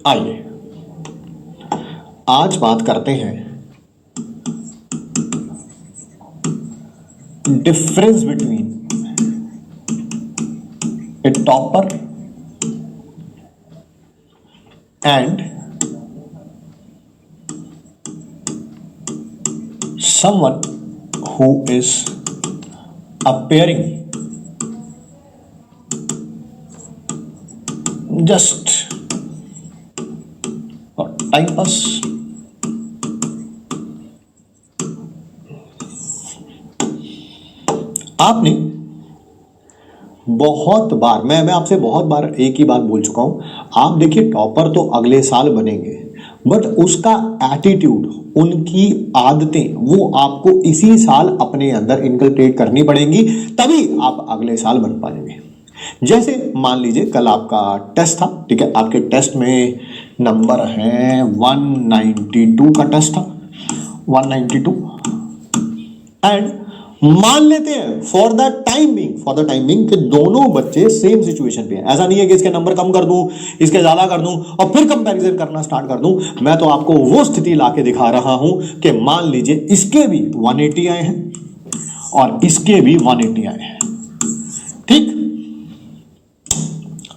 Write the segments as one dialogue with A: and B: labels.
A: आइए आज बात करते हैं difference between A topper and someone who is appearing just for time pass. आपने बहुत बार मैं आपसे बहुत बार एक ही बात बोल चुका हूं। आप देखिए टॉपर तो अगले साल बनेंगे, बट उसका एटीट्यूड, उनकी आदतें वो आपको इसी साल अपने अंदर इनकलकेट करनी पड़ेंगी, तभी आप अगले साल बन पाएंगे। जैसे मान लीजिए कल आपका टेस्ट था, ठीक है, आपके टेस्ट में नंबर है 192 का टेस्ट था, 192 एंड मान लेते हैं फॉर द टाइम बिंग कि दोनों बच्चे सेम सिचुएशन पे हैं। ऐसा नहीं है कि इसके नंबर कम कर दूं, इसके ज्यादा कर दूं और फिर कंपैरिजन करना स्टार्ट कर दूं। मैं तो आपको वो स्थिति लाके दिखा रहा हूं कि मान लीजिए इसके भी 180 आए हैं और इसके भी 180 आए हैं, ठीक।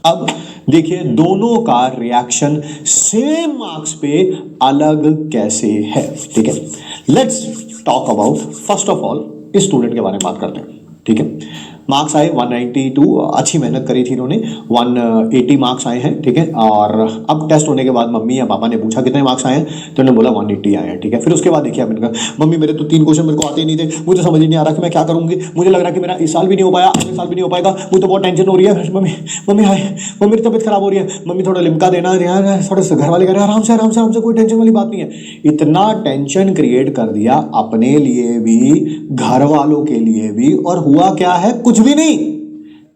A: अब देखिए दोनों का रिएक्शन सेम मार्क्स पे अलग कैसे है, ठीक है। Let's talk about first of all इस स्टूडेंट के बारे में बात करते हैं, ठीक है। मार्क्स आए 192, अच्छी मेहनत करी थी इन्होंने, 180 मार्क्स आए हैं, ठीक है। और अब टेस्ट होने के बाद मम्मी या पापा ने पूछा कितने मार्क्स आए हैं, तो उन्होंने बोला 180 आए हैं, ठीक है। फिर उसके बाद देखिए मैंने कहा मम्मी मेरे तो 3 क्वेश्चन मेरे को आते ही नहीं थे, मुझे समझ ही नहीं आ रहा कि मैं क्या करूंगी, मुझे लग रहा कि मेरा इस साल भी नहीं हो पाया, अगले साल भी नहीं हो पाएगा, मुझे तो बहुत टेंशन हो रही है मम्मी हाय मम्मी मेरी तबीयत खराब हो रही है, मम्मी थोड़ा लिमका देना यार, थोड़े से घर वाले कह रहे हैं आराम से कोई टेंशन वाली बात नहीं है। इतना टेंशन क्रिएट कर दिया अपने लिए भी, घर वालों के लिए भी, और हुआ क्या है, कुछ भी नहीं।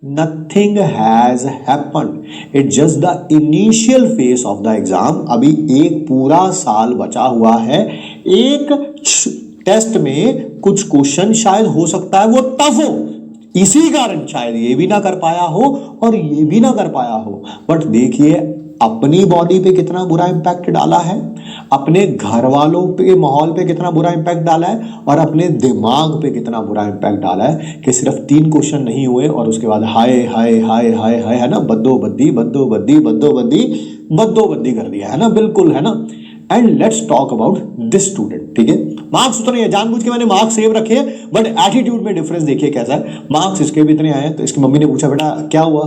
A: Nothing has happened. It's just the initial phase of the exam. अभी एक पूरा साल बचा हुआ है। एक टेस्ट में कुछ क्वेश्चन शायद हो सकता है वो टफ हो, इसी कारण शायद ये भी ना कर पाया हो और ये भी ना कर पाया हो। बट देखिए अपनी बॉडी पे कितना बुरा इंपैक्ट डाला है, अपने घर वालों पे, माहौल पे कितना बुरा इंपैक्ट डाला है, और अपने दिमाग पे कितना बुरा इंपैक्ट डाला है कि सिर्फ 3 क्वेश्चन नहीं हुए और उसके बाद हाय हाय हाय हाय हाय, है ना, बद्दो बद्दी कर दिया, है ना, बिल्कुल, है ना। And let's talk about this student, ठीक है। मार्क्स उतने हैं, जानबूझ के मैंने मार्क्स सेव रखे हैं, बट एटीट्यूड में डिफरेंस देखिए कैसा है। मार्क्स इसके भी इतने आए हैं, तो इसकी मम्मी ने पूछा बेटा क्या हुआ,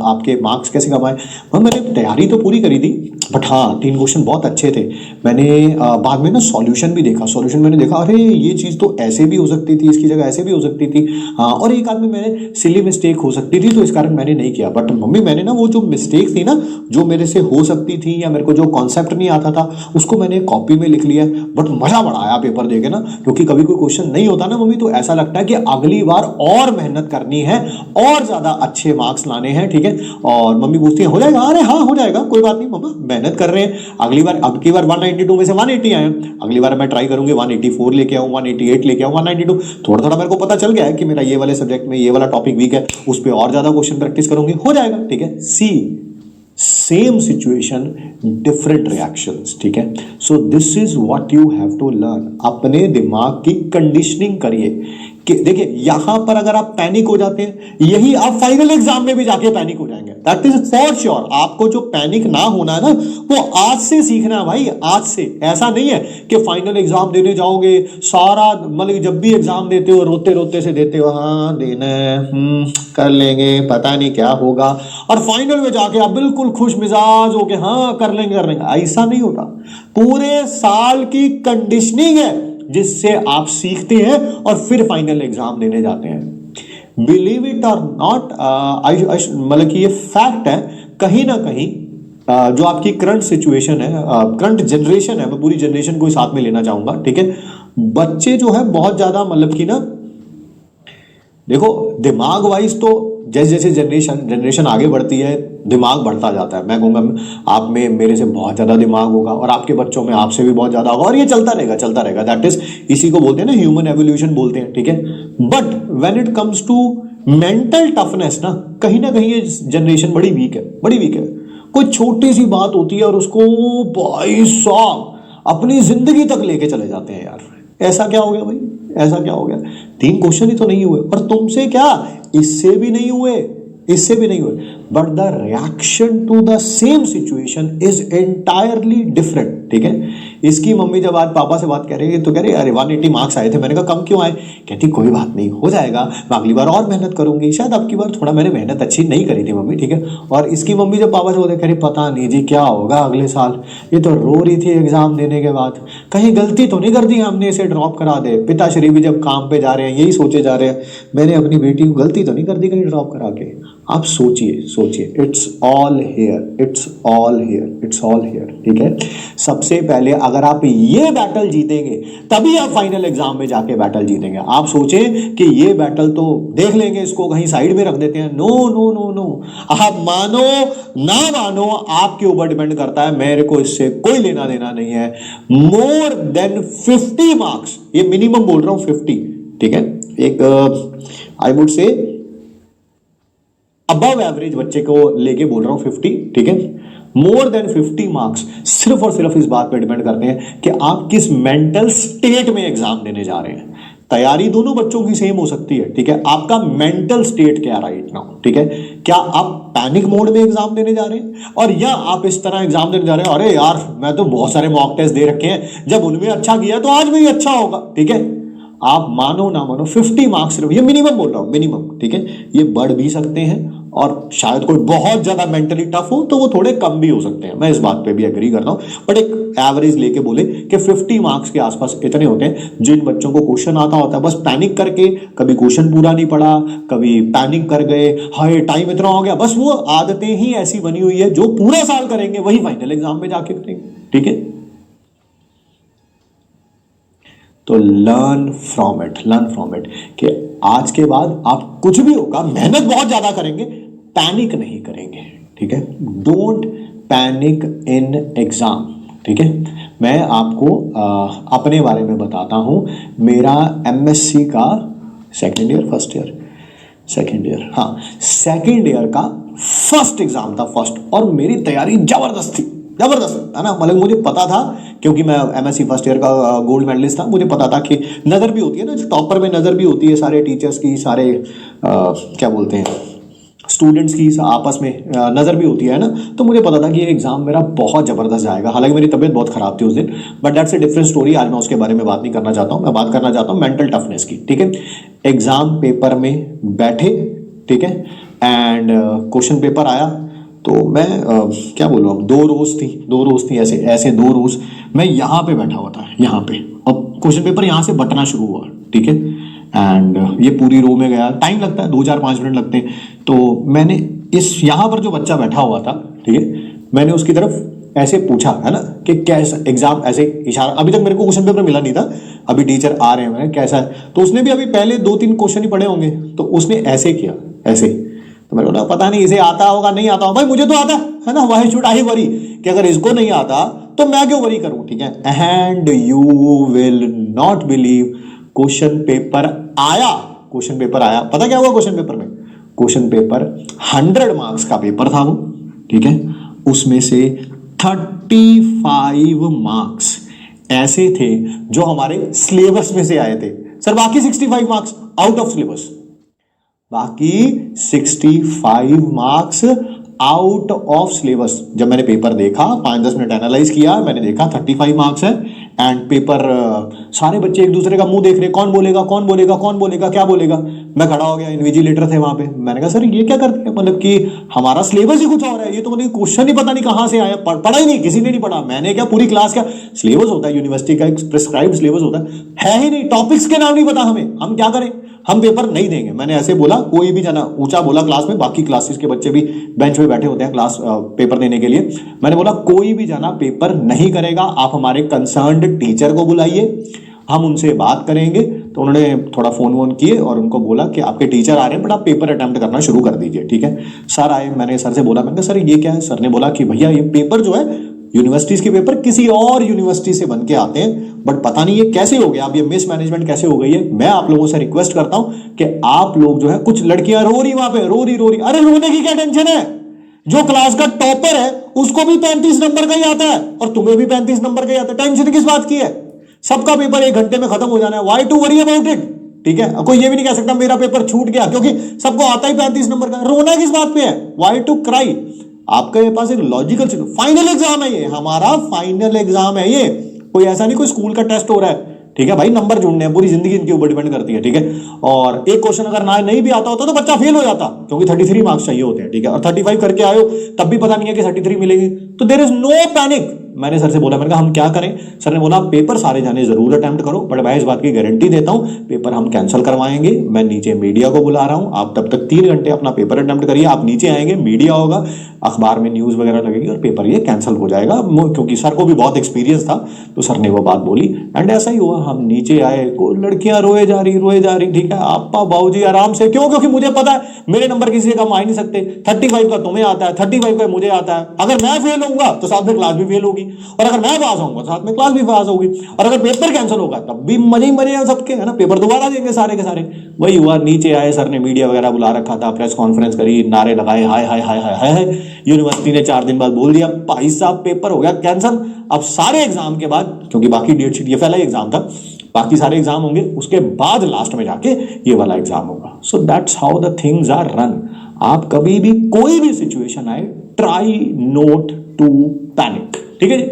A: आपके मार्क्स कैसे कम आए। मैंने तैयारी तो पूरी करी थी, बट हाँ 3 क्वेश्चन बहुत अच्छे थे। मैंने बाद में ना सॉल्यूशन भी देखा, सॉल्यूशन मैंने देखा अरे ये चीज़ तो ऐसे भी हो सकती थी, इसकी जगह ऐसे भी हो सकती थी, हाँ, और एक आध में मैंने सिली मिस्टेक हो सकती थी, तो इस कारण मैंने नहीं किया। बट मम्मी मैंने ना वो जो मिस्टेक थी ना, जो मेरे से हो सकती थी या मेरे को जो कॉन्सेप्ट नहीं आता था, उसको मैंने कॉपी में लिख लिया। बट मजा बड़ा आया पेपर देके ना, क्योंकि कभी कोई क्वेश्चन नहीं होता ना मम्मी, तो ऐसा लगता है कि अगली बार और मेहनत करनी है और ज्यादा अच्छे मार्क्स लाने हैं, ठीक है। और मम्मी पूछती है हो जाएगा, अरे हाँ हो जाएगा, कोई बात नहीं मम्मा, मेहनत कर रहे हैं। अगली बार, अब की बार 192 में से 180 आए, अगली बार मैं ट्राई करूंगी 184 लेके आऊं, 188 लेके आऊं, 192। थोड़ा थोड़ा मेरे को पता चल गया है कि मेरा ये वाले सब्जेक्ट में ये वाला टॉपिक वीक है, उस पर और ज्यादा क्वेश्चन प्रैक्टिस करूंगी, हो जाएगा, ठीक है। See same situation different reactions, ठीक है। So this is what you have to learn. अपने दिमाग की कंडीशनिंग करिए कि देखिए यहां पर अगर आप पैनिक हो जाते हैं, यही आप फाइनल एग्जाम में भी जाके पैनिक हो जाएंगे, दैट इज फॉर श्योर। आपको जो पैनिक ना होना है ना, वो आज से सीखना है भाई, आज से। ऐसा नहीं है कि फाइनल एग्जाम देने जाओगे सारा, मतलब जब भी एग्जाम देते हो रोते रोते से देते हो, हाँ देना कर लेंगे, पता नहीं क्या होगा, और फाइनल में जाके आप बिल्कुल खुश मिजाज हो के हाँ कर लेंगे। ऐसा नहीं होता। पूरे साल की कंडीशनिंग है जिससे आप सीखते हैं और फिर फाइनल एग्जाम देने जाते हैं। बिलीव इट और नॉट, मतलब कि ये फैक्ट है कहीं ना कहीं। जो आपकी करंट सिचुएशन है, करंट जनरेशन है, मैं पूरी जनरेशन को साथ में लेना चाहूंगा, ठीक है। बच्चे जो है बहुत ज्यादा, मतलब कि ना देखो दिमाग वाइज तो जैसे जैसे जनरेशन आगे बढ़ती है दिमाग बढ़ता जाता है। मैं कहूँगा आप में मेरे से बहुत ज़्यादा दिमाग होगा और आपके बच्चों में आपसे भी बहुत ज़्यादा होगा, और ये चलता रहेगा। दैट इज, इसी को बोलते हैं ना ह्यूमन एवोल्यूशन बोलते हैं, ठीक है। But when it comes to mental toughness ना कहीं ये जनरेशन बड़ी वीक है। कोई छोटी सी बात होती है और उसको भाई साहब अपनी जिंदगी तक लेके चले जाते हैं यार। ऐसा क्या हो गया भाई, ऐसा क्या हो गया? 3 क्वेश्चन ही तो नहीं हुए, और तुमसे क्या, इससे भी नहीं हुए, इससे भी नहीं हुए, but the reaction to the same situation is entirely different. ठीक है, इसकी मम्मी जब आज पापा से बात कर रही है तो कह रही है अरे 180 मार्क्स आए थे। मैंने कहा कम क्यों आए? कहती कोई बात नहीं, हो जाएगा, मैं अगली बार और मेहनत करूंगी, शायद अब की बार थोड़ा मैंने मेहनत अच्छी नहीं करी थी मम्मी। ठीक है, और इसकी मम्मी जब पापा से बोलते कह रही पता नहीं जी क्या होगा अगले साल, ये तो रो रही थी एग्जाम देने के बाद, कहीं गलती तो नहीं कर दी हमने इसे ड्रॉप करा दे। पिताश्री भी जब काम पे जा रहे हैं यही सोचे जा रहे हैं मैंने अपनी बेटी को गलती तो नहीं कर दी कहीं ड्रॉप करा के। आप सोचिए सोचिए, it's all here, it's all here, it's all here. ठीक है, सबसे पहले अगर आप ये बैटल जीतेंगे तभी आप फाइनल एग्जाम में जाके बैटल जीतेंगे। आप सोचें कि ये बैटल तो देख लेंगे, इसको कहीं साइड में रख देते हैं, नो नो नो नो, आप मानो ना मानो आपके ऊपर डिपेंड करता है, मेरे को इससे कोई लेना देना नहीं है। मोर देन 50 मार्क्स, ये मिनिमम बोल रहा हूं 50। ठीक है, एक I would say above average बच्चे को लेके बोल रहा हूं 50। ठीक है, मोर देन 50 मार्क्स सिर्फ और सिर्फ इस बात पे डिपेंड करते हैं कि आप किस मेंटल स्टेट में एग्जाम देने जा रहे हैं। तैयारी दोनों बच्चों की सेम हो सकती है। ठीक है, आपका मेंटल स्टेट क्या राइट नाउ? ठीक है, क्या आप पैनिक मोड में एग्जाम देने जा रहे हैं, और या आप इस तरह एग्जाम देने जा रहे हैं अरे यार मैं तो बहुत सारे मॉक टेस्ट दे रखे हैं, जब उनमें अच्छा किया तो आज भी अच्छा होगा। ठीक है, आप मानो ना मानो 50 मार्क्स सिर्फ, ये मिनिमम बोल रहा हूं, मिनिमम। ठीक है, ये बढ़ भी सकते हैं और शायद कोई बहुत ज्यादा मेंटली टफ हो तो वो थोड़े कम भी हो सकते हैं, मैं इस बात पे भी एग्री करता हूं, बट एक एवरेज लेके बोले कि 50 मार्क्स के आसपास इतने होते हैं। जिन बच्चों को क्वेश्चन आता होता है बस पैनिक करके, कभी क्वेश्चन पूरा नहीं पढ़ा, कभी पैनिक कर गए, हाय टाइम इतना हो गया, बस वो आदतें ही ऐसी बनी हुई है जो पूरा साल करेंगे वही फाइनल एग्जाम में जाके करेंगे। ठीक है, तो learn from it, learn from it कि आज के बाद आप कुछ भी होगा मेहनत बहुत ज्यादा करेंगे, पैनिक नहीं करेंगे। ठीक है, डोंट पैनिक इन एग्जाम। ठीक है, मैं आपको अपने बारे में बताता हूं। मेरा एमएससी का second year, first year, second year, हाँ सेकेंड ईयर का फर्स्ट एग्जाम था, फर्स्ट, और मेरी तैयारी जबरदस्त थी, जबरदस्त है ना। मतलब मुझे पता था क्योंकि मैं एमएससी फर्स्ट ईयर का गोल्ड मेडलिस्ट था, मुझे पता था कि नज़र भी होती है ना, टॉपर में नज़र भी होती है सारे टीचर्स की, सारे क्या बोलते हैं स्टूडेंट्स की आपस में नज़र भी होती है ना। तो मुझे पता था कि ये एग्जाम मेरा बहुत ज़बरदस्त जाएगा। हालांकि मेरी तबीयत बहुत ख़राब थी उस दिन, but that's a different story. आज मैं उसके बारे में बात नहीं करना चाहता हूँ, मैं बात करना चाहता हूँ मेंटल टफनेस की। ठीक है, एग्जाम पेपर में बैठे, ठीक है, एंड क्वेश्चन पेपर आया तो मैं क्या बोल रहा हूँ, 2 रोज थी, ऐसे ऐसे 2 रोज मैं यहाँ पे बैठा हुआ था, यहाँ पे, अब क्वेश्चन पेपर यहाँ से बटना शुरू हुआ। ठीक है, एंड ये पूरी रो में गया, टाइम लगता है 2-4-5 मिनट लगते हैं। तो मैंने इस यहाँ पर जो बच्चा बैठा हुआ था, ठीक है, मैंने उसकी तरफ ऐसे पूछा है ना कि कैसा एग्जाम, ऐसे इशारा, अभी तक मेरे को क्वेश्चन पेपर मिला नहीं था, अभी टीचर आ रहे हैं, मैंने कैसा है, तो उसने भी अभी पहले 2-3 क्वेश्चन ही पढ़े होंगे, तो उसने ऐसे किया, ऐसे। तो मेरे को पता नहीं इसे आता होगा नहीं आता होगा, भाई मुझे तो आता है ना, व्हाई शुड आई वरी, कि अगर इसको नहीं आता तो मैं क्यों वरी करूं। ठीक है, and you will not believe, question paper आया, क्वेश्चन पेपर आया, पता क्या हुआ क्वेश्चन पेपर में? क्वेश्चन पेपर 100 मार्क्स का पेपर था वो, ठीक है, उसमें से 35 मार्क्स ऐसे थे जो हमारे सिलेबस में से आए थे। सर बाकी 65 मार्क्स आउट ऑफ सिलेबस, बाकी 65 मार्क्स आउट ऑफ सिलेबस। जब मैंने पेपर देखा, 5-10 मिनट एनालाइज किया, मैंने देखा 35 मार्क्स है, एंड पेपर सारे बच्चे एक दूसरे का मुंह देख रहे, कौन बोलेगा कौन बोलेगा कौन बोलेगा क्या बोलेगा। मैं खड़ा हो गया, इन्विजिलेटर थे वहां पे, मैंने कहा सर ये क्या करते हैं, मतलब कि हमारा सिलेबस ही कुछ और है, ये तो मतलब क्वेश्चन ही पता नहीं कहाँ से आया, पढ़ा ही नहीं, किसी ने नहीं पढ़ा। मैंने क्या, पूरी क्लास का सिलेबस होता है यूनिवर्सिटी का, एक प्रिस्क्राइब्ड सिलेबस होता है ही नहीं, टॉपिक्स के नाम नहीं पता हमें, हम क्या करें, हम पेपर नहीं देंगे। मैंने ऐसे बोला, कोई भी जना ऊंचा बोला क्लास में, बाकी क्लासेस के बच्चे भी बेंच पे बैठे होते हैं क्लास पेपर देने के लिए। मैंने बोला कोई भी जना पेपर नहीं करेगा, आप हमारे कंसर्न्ड टीचर को बुलाइए, हम उनसे बात करेंगे। तो उन्होंने थोड़ा फोन वोन किए और उनको बोला कि आपके टीचर आ रहे हैं, बट आप पेपर अटेम्प्ट करना शुरू कर दीजिए। ठीक है, सर आए, मैंने सर से बोला, मैंने कहा सर ये क्या है। सर ने बोला कि भैया ये पेपर जो है, यूनिवर्सिटीज के पेपर किसी और यूनिवर्सिटी से बन के आते हैं, बट पता नहीं ये कैसे हो गया, अब ये मिसमैनेजमेंट कैसे हो गई है। मैं आप लोगों से रिक्वेस्ट करता हूं कि आप लोग जो है, कुछ लड़कियां रो रही वहां पे, रो रही, अरे रोने की क्या टेंशन है, जो क्लास का टॉपर है उसको भी 35 नंबर का ही आता है और तुम्हें भी 35 नंबर का ही आता है। टेंशन किस बात की है? सबका पेपर 1 घंटे में खत्म हो जाना है। Why to worry about it? ठीक है, कोई ये भी नहीं कह सकता मेरा पेपर छूट गया क्योंकि सबको आता ही 35 नंबर का। रोना किस बात पे है? Why to cry? आपके पास एक लॉजिकल फाइनल एग्जाम है, ये हमारा फाइनल एग्जाम है। ये कोई ऐसा नहीं कोई स्कूल का टेस्ट हो रहा है। ठीक है भाई, नंबर जुड़ने हैं, पूरी जिंदगी इनके ऊपर डिपेंड करती है। ठीक है, और एक क्वेश्चन अगर ना नहीं भी आता होता तो बच्चा फेल हो जाता क्योंकि 33 मार्क्स चाहिए होते हैं। ठीक है, और 35 करके आयो तब भी पता नहीं है कि 33 मिलेगी। तो देयर इज नो पैनिक। मैंने सर से बोला, मैंने कहा हम क्या करें? सर ने बोला पेपर सारे जाने जरूर अटेम्प्ट करो, बट मैं इस बात की गारंटी देता हूं पेपर हम कैंसिल करवाएंगे। मैं नीचे मीडिया को बुला रहा हूं, आप तब तक 3 घंटे अपना पेपर अटेम्प्ट करिए। आप नीचे आएंगे, मीडिया होगा, अखबार में न्यूज वगैरह लगेगी और पेपर ये कैंसिल हो जाएगा। क्योंकि सर को भी बहुत एक्सपीरियंस था तो सर ने वो बात बोली एंड ऐसा ही हुआ। हम नीचे आए, को लड़कियां रोए जा रही। ठीक है, आपा बाबूजी आराम से, क्यों? क्योंकि मुझे पता है मेरे नंबर किसी से कम आ ही नहीं सकते। 35 का तुम्हें आता है, 35 का मुझे आता है। अगर मैं फेल होऊंगा तो साथ में क्लास भी फेल होगी, और अगर मैं पास होऊंगा तो साथ में क्लास भी पास होगी, और अगर पेपर कैंसिल होगा तब भी मजे ही मजे हैं सबके, है ना? पेपर दोबारा देंगे सारे के सारे। वही हुआ, नीचे आए, सर ने मीडिया वगैरह बुला रखा था, प्रेस कॉन्फ्रेंस करी, नारे लगाए, हाय हाय हाय हाय हाय। यूनिवर्सिटी ने 4 दिन बाद बोल दिया भाई साहब पेपर हो गया कैंसिल। अब सारे एग्जाम के बाद, क्योंकि बाकी डेट शीट, ये पहला एग्जाम था, बाकी सारे एग्जाम होंगे उसके बाद लास्ट में जाके ये वाला एग्जाम होगा। So that's how the things are run. आप कभी भी कोई भी सिचुएशन आए, ट्राई नोट टू पैनिक। ठीक है जी।